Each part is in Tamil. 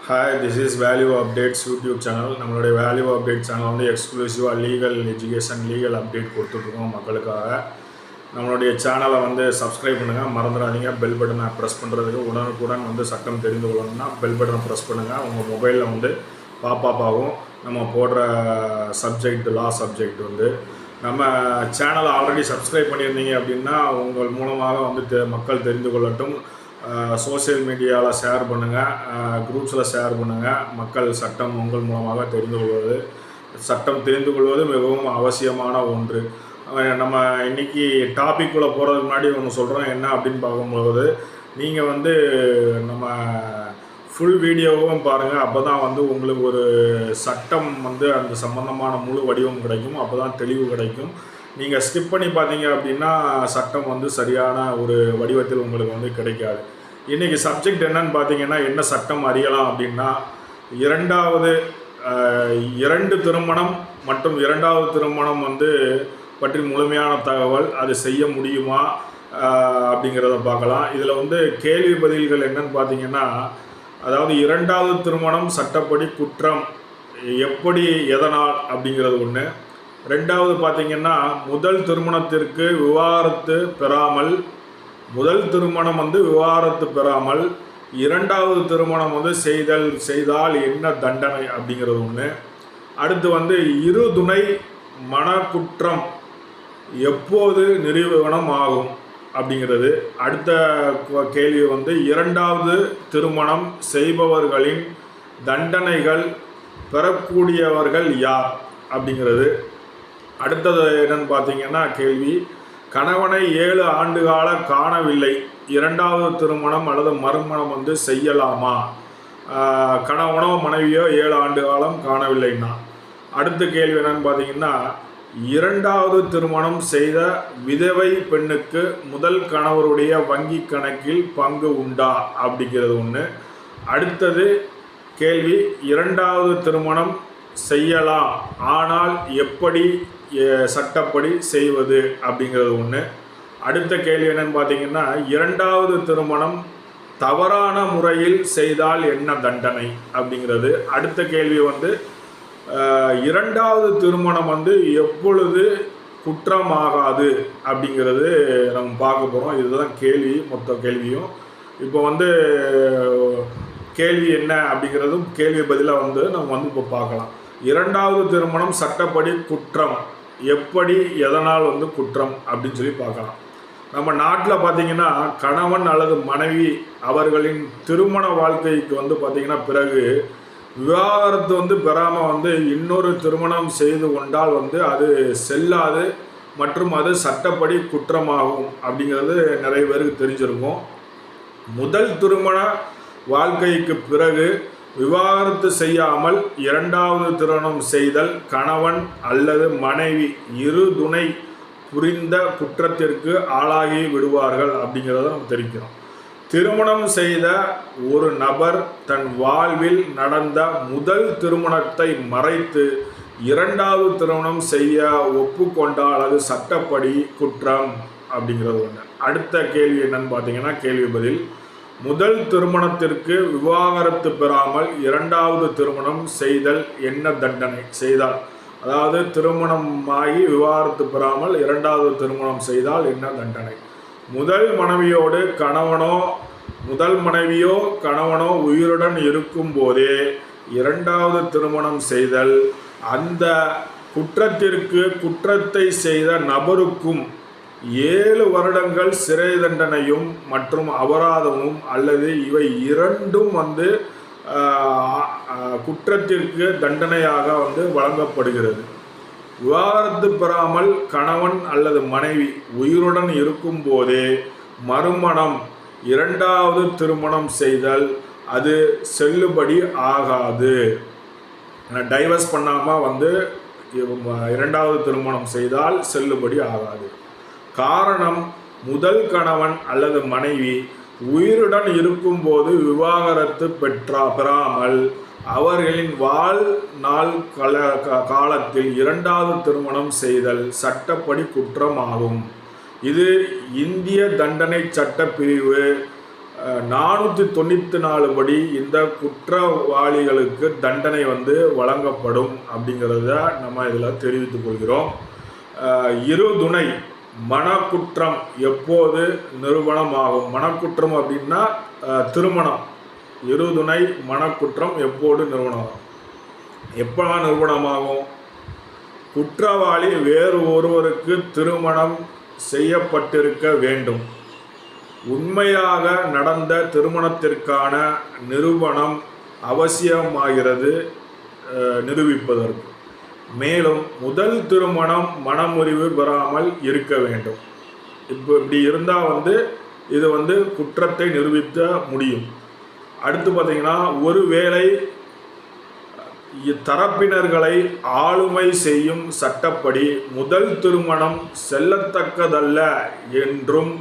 Hi, this is value updates YouTube channel. நம்மளுடைய வேல்யூ அப்டேட் சேனல் வந்து எக்ஸ்க்ளூசிவாக லீகல் எஜுகேஷன் லீகல் அப்டேட் கொடுத்துட்ருக்கோம் மக்களுக்காக. நம்மளுடைய சேனலை வந்து சப்ஸ்கிரைப் பண்ணுங்கள், மறந்துடாதீங்க. பெல் பட்டனை ப்ரெஸ் பண்ணுறதுக்கு உடனுக்குடன் வந்து சட்டம் தெரிந்து கொள்ளணும்னா பெல் பட்டனை ப்ரெஸ் பண்ணுங்கள். உங்கள் மொபைலில் வந்து பாப்பாப் ஆகும். நம்ம போடுற சப்ஜெக்ட் லா சப்ஜெக்ட் வந்து நம்ம சேனலை ஆல்ரெடி சப்ஸ்கிரைப் பண்ணியிருந்தீங்க அப்படின்னா உங்கள் மூலமாக வந்து மக்கள் தெரிந்து கொள்ளட்டும். சோசியல் மீடியாவில் ஷேர் பண்ணுங்கள், குரூப்ஸில் ஷேர் பண்ணுங்கள். மக்கள் சட்டம் உங்கள் மூலமாக தெரிந்து கொள்வது, சட்டம் தெரிந்து கொள்வது மிகவும் அவசியமான ஒன்று. நம்ம இன்றைக்கி டாபிக்குள்ளே போகிறதுக்கு முன்னாடி ஒன்று சொல்கிறோம். என்ன அப்படின்னு பார்க்கும்போது, நீங்கள் வந்து நம்ம ஃபுல் வீடியோவும் பாருங்கள். அப்போ தான் வந்து உங்களுக்கு ஒரு சட்டம் வந்து அந்த சம்பந்தமான முழு வடிவம் கிடைக்கும். அப்போ தான் தெளிவு கிடைக்கும். நீங்கள் ஸ்கிப் பண்ணி பார்த்தீங்க அப்படின்னா சட்டம் வந்து சரியான ஒரு வடிவத்தில் உங்களுக்கு வந்து கிடைக்காது. இன்றைக்கி சப்ஜெக்ட் என்னன்னு பார்த்தீங்கன்னா, என்ன சட்டம் அறியலாம் அப்படின்னா, இரண்டு திருமணம் மற்றும் இரண்டாவது திருமணம் வந்து பற்றி முழுமையான தகவல், அது செய்ய முடியுமா அப்படிங்கிறத பார்க்கலாம். இதில் வந்து கேள்வி பதில்கள் என்னன்னு பார்த்தீங்கன்னா, அதாவது இரண்டாவது திருமணம் சட்டப்படி குற்றம் எப்படி, எதனால் அப்படிங்கிறது ஒன்று. ரெண்டாவது பார்த்திங்கன்னா, முதல் திருமணத்திற்கு விவாகரத்து பெறாமல், முதல் திருமணம் வந்து விவாகரத்து பெறாமல் இரண்டாவது திருமணம் வந்து செய்தால் என்ன தண்டனை அப்படிங்கிறது ஒன்று. அடுத்து வந்து இரு துணை மனக்குற்றம் எப்போது நிரூபணம் ஆகும் அப்படிங்கிறது. அடுத்த கேள்வி வந்து இரண்டாவது திருமணம் செய்பவர்களின் தண்டனைகள் பெறக்கூடியவர்கள் யார் அப்படிங்கிறது. அடுத்தது என்னன்னு பார்த்தீங்கன்னா கேள்வி, கணவனை 7 ஆண்டுகால காணவில்லை, இரண்டாவது திருமணம் அல்லது மறுமணம் வந்து செய்யலாமா? கணவனோ மனைவியோ 7 ஆண்டு காலம் காணவில்லைன்னா. அடுத்த கேள்வி என்னன்னு பார்த்தீங்கன்னா, இரண்டாவது திருமணம் செய்த விதவை பெண்ணுக்கு முதல் கணவருடைய வங்கி கணக்கில் பங்கு உண்டா அப்படிங்கிறது ஒன்று. அடுத்தது கேள்வி, இரண்டாவது திருமணம் செய்யலாம், ஆனால் எப்படி சட்டப்படி செய்வது அப்படிங்கிறது ஒன்று. அடுத்த கேள்வி என்னன்னு பார்த்தீங்கன்னா, இரண்டாவது திருமணம் தவறான முறையில் செய்தால் என்ன தண்டனை அப்படிங்கிறது. அடுத்த கேள்வி வந்து இரண்டாவது திருமணம் வந்து எப்பொழுது குற்றமாகாது அப்படிங்கிறது நம்ம பார்க்க போகிறோம். இதுதான் கேள்வி, மொத்த கேள்வியும். இப்போ வந்து கேள்வி என்ன அப்படிங்கிறதும் கேள்வி பதிலாக வந்து நம்ம வந்து இப்போ பார்க்கலாம். இரண்டாவது திருமணம் சட்டப்படி குற்றம் எப்படி, எதனால் வந்து குற்றம் அப்படின்னு சொல்லி பார்க்கலாம். நம்ம நாட்டில் பார்த்திங்கன்னா, கணவன் அல்லது மனைவி அவர்களின் திருமண வாழ்க்கைக்கு வந்து பார்த்திங்கன்னா பிறகு விவாகரத்து வந்து பெறாமல் வந்து இன்னொரு திருமணம் செய்து கொண்டால் வந்து அது செல்லாது மற்றும் அது சட்டப்படி குற்றமாகும் அப்படிங்கிறது நிறைய பேருக்கு தெரிஞ்சிருக்கும். முதல் திருமண வாழ்க்கைக்கு பிறகு விவாகரத்து செய்யாமல் இரண்டாவது திருமணம் செய்தல் கணவன் அல்லது மனைவி இரு துணை புரிந்த குற்றத்திற்கு ஆளாகி விடுவார்கள் அப்படிங்கிறத நம்ம தெரிவிக்கிறோம். திருமணம் செய்த ஒரு நபர் தன் வாழ்வில் நடந்த முதல் திருமணத்தை மறைத்து இரண்டாவது திருமணம் செய்ய ஒப்புக்கொண்டால் அது சட்டப்படி குற்றம் அப்படிங்கிறது ஒன்று. அடுத்த கேள்வி என்னன்னு பார்த்தீங்கன்னா, கேள்வி பதில், முதல் திருமணத்திற்கு விவாகரத்து பெறாமல் இரண்டாவது திருமணம் செய்தல் என்ன தண்டனை செய்தால், அதாவது திருமணம் ஆகி விவாகரத்து பெறாமல் இரண்டாவது திருமணம் செய்தால் என்ன தண்டனை? முதல் மனைவியோ கணவனோ உயிருடன் இருக்கும் போதே இரண்டாவது திருமணம் செய்தல் அந்த குற்றத்தை செய்த நபருக்கும் 7 வருடங்கள் சிறை தண்டனையும் மற்றும் அபராதமும் அல்லது இவை இரண்டும் வந்து குற்றத்திற்கு தண்டனையாக வந்து வழங்கப்படுகிறது. விவாகரத்து பெறாமல் கணவன் அல்லது மனைவி உயிருடன் இருக்கும் போதே மறுமணம் இரண்டாவது திருமணம் செய்தல் அது செல்லுபடி ஆகாது. டைவர்ஸ் பண்ணாமல் வந்து இரண்டாவது திருமணம் செய்தால் செல்லுபடி ஆகாது. காரணம், முதல் கணவன் அல்லது மனைவி உயிருடன் இருக்கும்போது விவாகரத்து பெறாமல் அவர்களின் வாழ்நாள் காலத்தில் இரண்டாவது திருமணம் செய்தல் சட்டப்படி குற்றமாகும். இது இந்திய தண்டனை சட்ட பிரிவு 494 படி இந்த குற்றவாளிகளுக்கு தண்டனை வழங்கப்படும் அப்படிங்கிறத நம்ம இதில் தெரிவித்துக் கொள்கிறோம். இருதுணை மனக்குற்றம் எப்போது நிரூபணமாகும்? மனக்குற்றம் அப்படின்னா திருமணம். இருதுணை மனக்குற்றம் எப்போது நிரூபணமாகும்? எப்போலாம் நிரூபணமாகும்? குற்றவாளி வேறு ஒருவருக்கு திருமணம் செய்யப்பட்டிருக்க வேண்டும். உண்மையாக நடந்த திருமணத்திற்கான நிரூபணம் அவசியமாகிறது நிரூபிப்பதற்கு. மேலும் முதல் திருமணம் மனமுறிவு பெறாமல் இருக்க வேண்டும். இப்படி இருந்தால் இது குற்றத்தை நிரூபித்த முடியும். அடுத்து பார்த்தீங்கன்னா, ஒருவேளை இத்தரப்பினர்களை ஆளுமை செய்யும் சட்டப்படி முதல் திருமணம் செல்லத்தக்கதல்ல என்றும்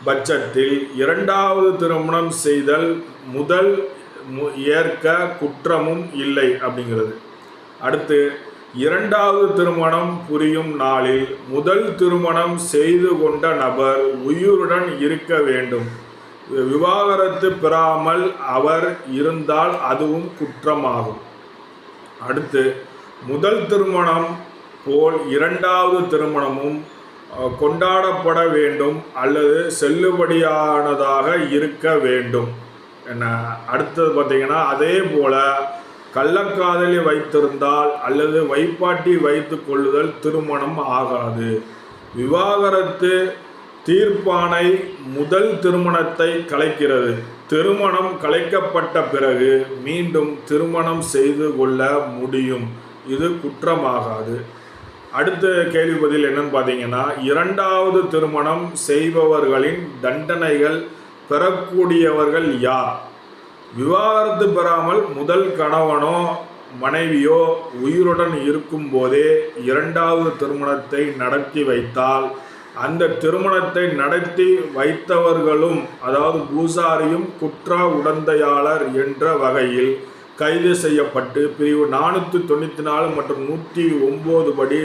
பட்சத்தில் இரண்டாவது திருமணம் செய்தல் முதல் ஏற்க குற்றமும் இல்லை அப்படிங்கிறது. அடுத்து, இரண்டாவது திருமணம் புரியும் நாளில் முதல் திருமணம் செய்து கொண்ட நபர் உயிருடன் இருக்க வேண்டும். விவாகரத்து பெறாமல் அவர் இருந்தால் அதுவும் குற்றமாகும். அடுத்து, முதல் திருமணம் போல் இரண்டாவது திருமணமும் கொண்டாடப்பட வேண்டும் அல்லது செல்லுபடியானதாக இருக்க வேண்டும். என்ன அடுத்தது பார்த்தீங்கன்னா, அதே போல கள்ளக்காதலி வைத்திருந்தால் அல்லது வைப்பாட்டி வைத்து கொள்ளுதல் திருமணம் ஆகாது. விவாகரத்து தீர்ப்பானை முதல் திருமணத்தை கலைக்கிறது. திருமணம் கலைக்கப்பட்ட பிறகு மீண்டும் திருமணம் செய்து கொள்ள முடியும். இது குற்றமாகாது. அடுத்த கேள்வி பதில் என்னன்னு பார்த்தீங்கன்னா, இரண்டாவது திருமணம் செய்பவர்களின் தண்டனைகள் பெறக்கூடியவர்கள் யார்? விவாகரத்து பெறாமல் முதல் கணவனோ மனைவியோ உயிருடன் இருக்கும் போதே இரண்டாவது திருமணத்தை நடத்தி வைத்தால் அந்த திருமணத்தை நடத்தி வைத்தவர்களும், அதாவது பூசாரியும் குற்ற உடந்தையாளர் என்ற வகையில் கைது செய்யப்பட்டு பிரிவு 494 மற்றும் 109 படி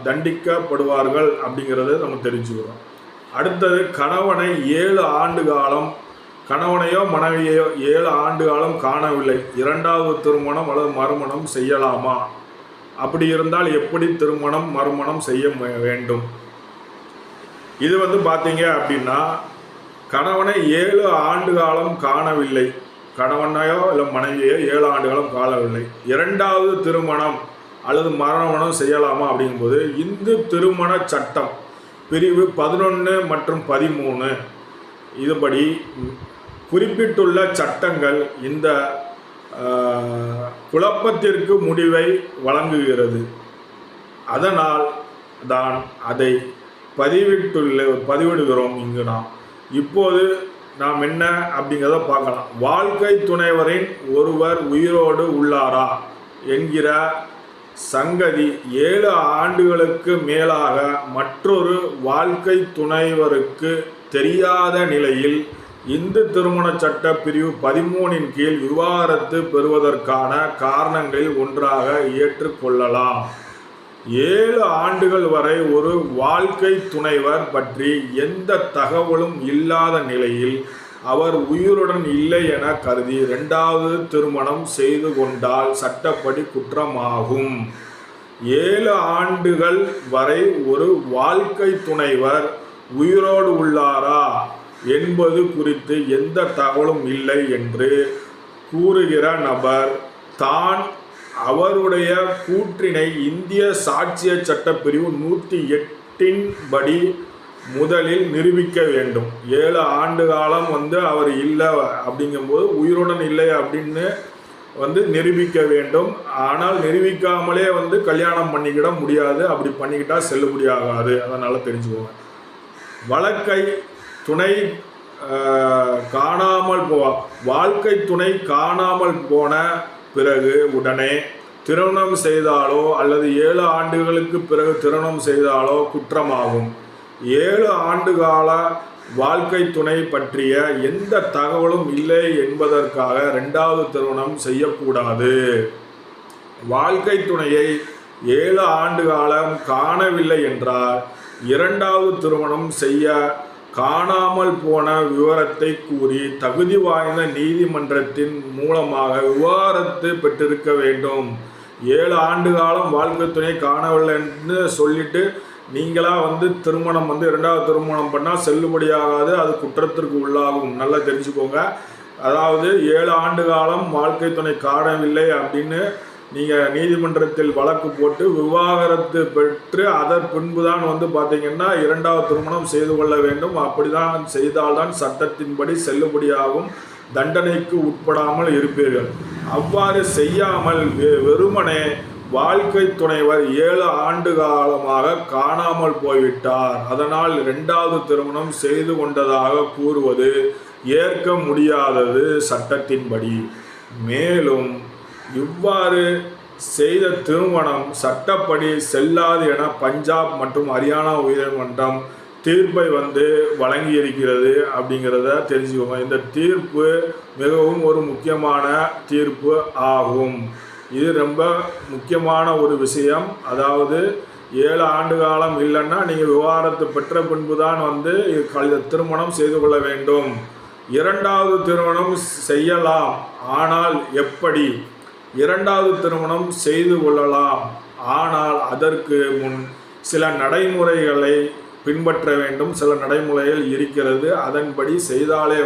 தண்டிக்கப்படுவார்கள் அப்படிங்கிறத நம்ம தெரிஞ்சுக்கிறோம். அடுத்தது, கணவனை 7 ஆண்டு காலம், கணவனையோ மனைவியையோ 7 ஆண்டு காலம் காணவில்லை, இரண்டாவது திருமணம் அல்லது மறுமணம் செய்யலாமா? அப்படி இருந்தால் எப்படி திருமணம் மறுமணம் செய்ய வேண்டும்? இது பார்த்தீங்க அப்படின்னா, கணவனை 7 ஆண்டு காலம் காணவில்லை, கணவனையோ இல்லை மனைவியோ 7 ஆண்டு காலம் காணவில்லை, இரண்டாவது திருமணம் அல்லது மறுமணம் செய்யலாமா அப்படிங்கும்போது இந்து திருமண சட்டம் பிரிவு 11 மற்றும் 13 இதுபடி குறிப்பிட்டுள்ள சட்டங்கள் இந்த குழப்பத்திற்கு முடிவை வழங்குகிறது. அதனால் தான் அதை பதிவிடுகிறோம். இங்கு இப்போது நாம் என்ன அப்படிங்கிறத பார்க்கலாம். வாழ்க்கை துணைவரின் ஒருவர் உயிரோடு உள்ளாரா என்கிற சங்கதி 7 ஆண்டுகளுக்கு மேலாக மற்றொரு வாழ்க்கை துணைவருக்கு தெரியாத நிலையில் இந்து திருமண சட்ட பிரிவு 13 கீழ் விவாகரத்து பெறுவதற்கான காரணங்களில் ஒன்றாக ஏற்றுக்கொள்ளலாம். 7 ஆண்டுகள் வரை ஒரு வாழ்க்கை துணைவர் பற்றி எந்த தகவலும் இல்லாத நிலையில் அவர் உயிருடன் இல்லை என கருதி இரண்டாவது திருமணம் செய்து கொண்டால் சட்டப்படி குற்றமாகும். 7 ஆண்டுகள் வரை ஒரு வாழ்க்கை துணைவர் உயிரோடு உள்ளாரா என்பது குறித்து எந்த தகவலும் இல்லை என்று கூறுகிற நபர் தான் அவருடைய கூற்றினை இந்திய சாட்சிய சட்ட பிரிவு 108 படி முதலில் நிரூபிக்க வேண்டும். 7 ஆண்டு காலம் அவர் இல்லை அப்படிங்கும்போது உயிருடன் இல்லை அப்படின்னு நிரூபிக்க வேண்டும். ஆனால் நிரூபிக்காமலே கல்யாணம் பண்ணிக்கிட முடியாது. அப்படி பண்ணிக்கிட்டால் செல்லுபடியாகாது. அதனால் தெரிஞ்சுக்கோங்க. வழக்கை துணை காணாமல் வாழ்க்கை துணை காணாமல் போன பிறகு உடனே திருமணம் செய்தாலோ அல்லது 7 ஆண்டுகளுக்கு பிறகு திருமணம் செய்தாலோ குற்றமாகும். 7 ஆண்டு கால வாழ்க்கை துணை பற்றிய எந்த தகவலும் இல்லை என்பதற்காக இரண்டாவது திருமணம் செய்யக்கூடாது. வாழ்க்கை துணையை 7 ஆண்டு காலம் காணவில்லை என்றால் இரண்டாவது திருமணம் செய்ய காணாமல் போன விவரத்தை கூறி தகுதி வாய்ந்த நீதிமன்றத்தின் மூலமாக விவாகரத்து பெற்றிருக்க வேண்டும். 7 ஆண்டு காலம் வாழ்க்கை துணை காணவில்லைன்னு சொல்லிட்டு நீங்களா திருமணம் 2வது திருமணம் பண்ணால் செல்லுபடியாகாது, அது குற்றத்திற்கு உள்ளாகும். நல்லா தெரிஞ்சுக்கோங்க. அதாவது 7 ஆண்டு காலம் வாழ்க்கை துணை காணவில்லை அப்படின்னு நீங்கள் நீதிமன்றத்தில் வழக்கு போட்டு விவாகரத்து பெற்று அதன் பின்பு தான் பார்த்தீங்கன்னா 2வது திருமணம் செய்து கொள்ள வேண்டும். அப்படி தான் செய்தால்தான் சட்டத்தின்படி செல்லுபடியாகும், தண்டனைக்கு உட்படாமல் இருப்பீர்கள். அவ்வாறு செய்யாமல் வெறுமனே வாழ்க்கை துணைவர் 7 ஆண்டு காலமாக காணாமல் போய்விட்டார், அதனால் 2வது திருமணம் செய்து கொண்டதாக கூறுவது ஏற்க முடியாதது சட்டத்தின்படி. மேலும் இவ்வாறு செய்த திருமணம் சட்டப்படி செல்லாது என பஞ்சாப் மற்றும் ஹரியானா உயர்நீதிமன்றம் தீர்ப்பை வழங்கியிருக்கிறது அப்படிங்கிறத தெரிஞ்சுக்கோங்க. இந்த தீர்ப்பு மிகவும் ஒரு முக்கியமான தீர்ப்பு ஆகும். இது ரொம்ப முக்கியமான ஒரு விஷயம். அதாவது 7 ஆண்டு காலம் இல்லைன்னா நீங்கள் விவாகரத்து பெற்ற பின்பு தான் திருமணம் செய்து கொள்ள வேண்டும். 2வது திருமணம் செய்யலாம், ஆனால் எப்படி? 2வது திருமணம் செய்து கொள்ளலாம், ஆனால் அதற்கு முன் சில நடைமுறைகளை பின்பற்ற வேண்டும். சில நடைமுறைகள் இருக்கிறது, அதன்படி செய்தாலே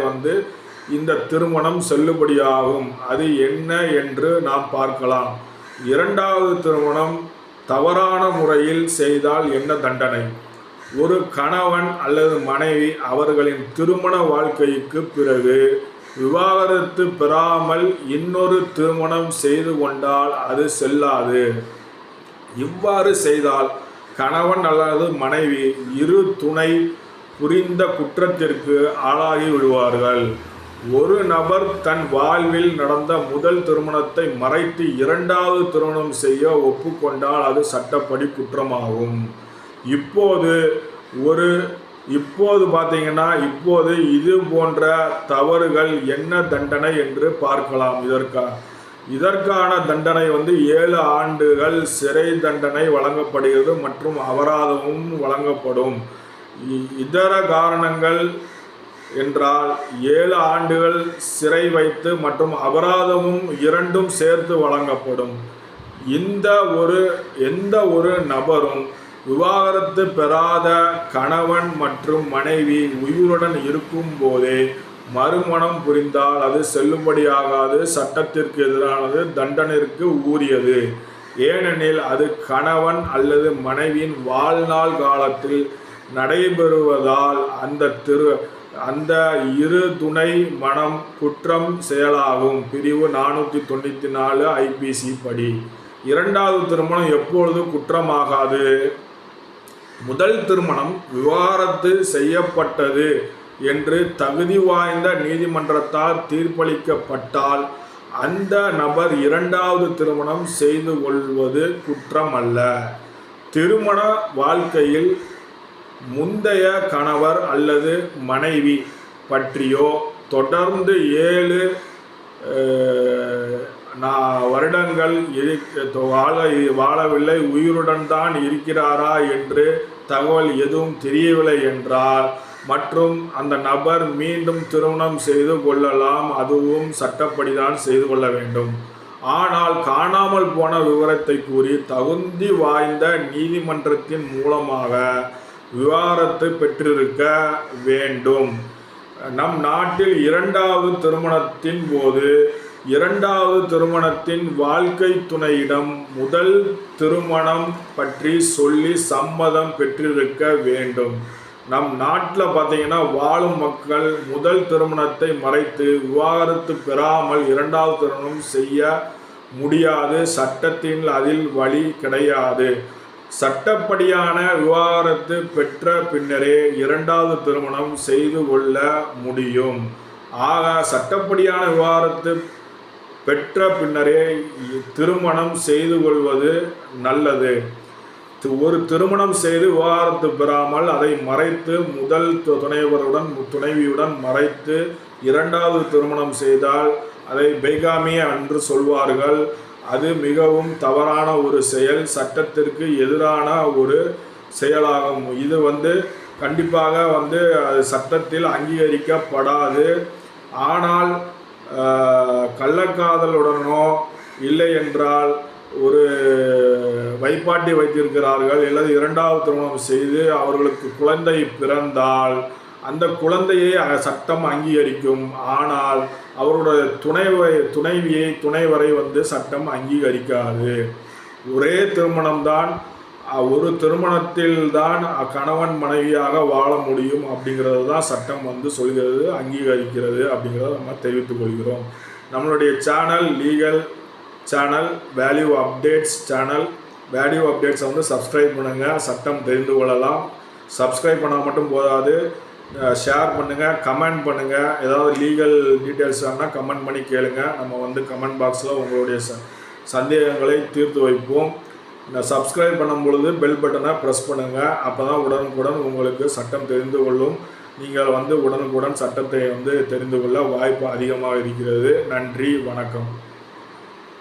இந்த திருமணம் செல்லுபடியாகும். அது என்ன என்று நாம் பார்க்கலாம். 2வது திருமணம் தவறான முறையில் செய்தால் என்ன தண்டனை? ஒரு கணவன் அல்லது மனைவி அவர்களின் திருமண வாழ்க்கைக்கு பிறகு விவாகரத்து பெறாமல் இன்னொரு திருமணம் செய்து கொண்டால் அது செல்லாது. இவ்வாறு செய்தால் கணவன் அல்லது மனைவி இரு துணை புரிந்த குற்றத்திற்கு ஆளாகி விடுவார்கள். ஒரு நபர் தன் வாழ்வில் நடந்த முதல் திருமணத்தை மறைத்து 2வது திருமணம் செய்ய ஒப்புக்கொண்டால் அது சட்டப்படி குற்றமாகும். இப்போது பார்த்தீங்கன்னா இது போன்ற தவறுகள் என்ன தண்டனை என்று பார்க்கலாம். இதற்கான தண்டனை 7 ஆண்டுகள் சிறை தண்டனை வழங்கப்படுகிறது மற்றும் அபராதமும் வழங்கப்படும். இதர காரணங்கள் என்றால் 7 ஆண்டுகள் சிறை வைத்து மற்றும் அபராதமும் இரண்டும் சேர்த்து வழங்கப்படும். எந்த ஒரு நபரும் விவாகரத்து பெறாத கணவன் மற்றும் மனைவி உயிருடன் இருக்கும் போதே மறுமணம் புரிந்தால் அது செல்லுபடியாகாது, சட்டத்திற்கு எதிரானது, தண்டனைக்கு உரியது. ஏனெனில் அது கணவன் அல்லது மனைவியின் வாழ்நாள் காலத்தில் நடைபெறுவதால் அந்த இரு துணை மனம் குற்றம் செயலாகும். பிரிவு 494 ஐபிசி படி 2வது திருமணம் எப்பொழுது குற்றமாகாது? முதல் திருமணம் விவாகரத்து செய்யப்பட்டது என்று தகுதி வாய்ந்த நீதிமன்றத்தால் தீர்ப்பளிக்கப்பட்டால் அந்த நபர் 2வது திருமணம் செய்து கொள்வது குற்றம் அல்ல. திருமண வாழ்க்கையில் முந்தைய கணவர் அல்லது மனைவி பற்றியோ தொடர்ந்து 7 வருடங்கள் வாழவில்லை, உயிருடன் தான் இருக்கிறாரா என்று தகவல் எதுவும் தெரியவில்லை என்றால் மற்றும் அந்த நபர் மீண்டும் திருமணம் செய்து கொள்ளலாம், அதுவும் சட்டப்படிதான் செய்து கொள்ள வேண்டும். ஆனால் காணாமல் போன விவரத்தை கூறி தகுதி வாய்ந்த நீதிமன்றத்தின் மூலமாக விவாகரத்து பெற்றிருக்க வேண்டும். நம் நாட்டில் 2வது திருமணத்தின் போது 2வது திருமணத்தின் வாழ்க்கை துணையிடம் முதல் திருமணம் பற்றி சொல்லி சம்மதம் பெற்றிருக்க வேண்டும். நம் நாட்டில் பார்த்தீங்கன்னா வாழும் மக்கள் முதல் திருமணத்தை மறைத்து விவாகரத்து பெறாமல் 2வது திருமணம் செய்ய முடியாது. சட்டத்தில் அதில் வழி கிடையாது. சட்டப்படியான விவாகரத்து பெற்ற பின்னரே 2வது திருமணம் செய்து கொள்ள முடியும். ஆக சட்டப்படியான விவாகரத்து பெற்ற பின்னரே திருமணம் செய்து கொள்வது நல்லது. ஒரு திருமணம் செய்து விவாகரத்து பெறாமல் அதை மறைத்து முதல் துணைவியுடன் மறைத்து 2வது திருமணம் செய்தால் அதை பைகாமி என்று சொல்வார்கள். அது மிகவும் தவறான ஒரு செயல், சட்டத்திற்கு எதிரான ஒரு செயலாகும். இது கண்டிப்பாக வந்து அது சட்டத்தில் அங்கீகரிக்கப்படாது. ஆனால் கள்ளக்காதலுடனோ இல்லை என்றால் ஒரு வைப்பாட்டி வைத்திருக்கிறார்கள் அல்லது இரண்டாவது திருமணம் செய்து அவர்களுக்கு குழந்தை பிறந்தால் அந்த குழந்தையை சட்டம் அங்கீகரிக்கும். ஆனால் அவருடைய துணைவரை வந்து சட்டம் அங்கீகரிக்காது. ஒரே திருமணம்தான், ஒரு திருமணத்தில் தான் கணவன் மனைவியாக வாழ முடியும் அப்படிங்கிறது தான் சட்டம் வந்து சொல்கிறது, அங்கீகரிக்கிறது அப்படிங்கிறத நம்ம தெரிவித்துக் கொள்கிறோம். நம்மளுடைய channel legal channel value updates channel. Value அப்டேட்ஸை வந்து சப்ஸ்கிரைப் பண்ணுங்கள், சட்டம் தெரிந்து கொள்ளலாம். சப்ஸ்கிரைப் பண்ணால் மட்டும் போதாது, ஷேர் பண்ணுங்கள், கமெண்ட் பண்ணுங்கள். ஏதாவது லீகல் டீட்டெயில்ஸ் ஆனால் கமெண்ட் பண்ணி கேளுங்க. நம்ம வந்து கமெண்ட் பாக்ஸில் உங்களுடைய சந்தேகங்களை தீர்த்து வைப்போம். சப்ஸ்கிரைப் பண்ணும் பொழுது பெல் பட்டனை ப்ரெஸ் பண்ணுங்கள். அப்போ தான் உடனுக்குடன் உங்களுக்கு சட்டம் தெரிந்து கொள்ளும். நீங்கள் வந்து உடனுக்குடன் சட்டத்தை வந்து தெரிந்து கொள்ள வாய்ப்பு அதிகமாக இருக்கிறது. நன்றி, வணக்கம்.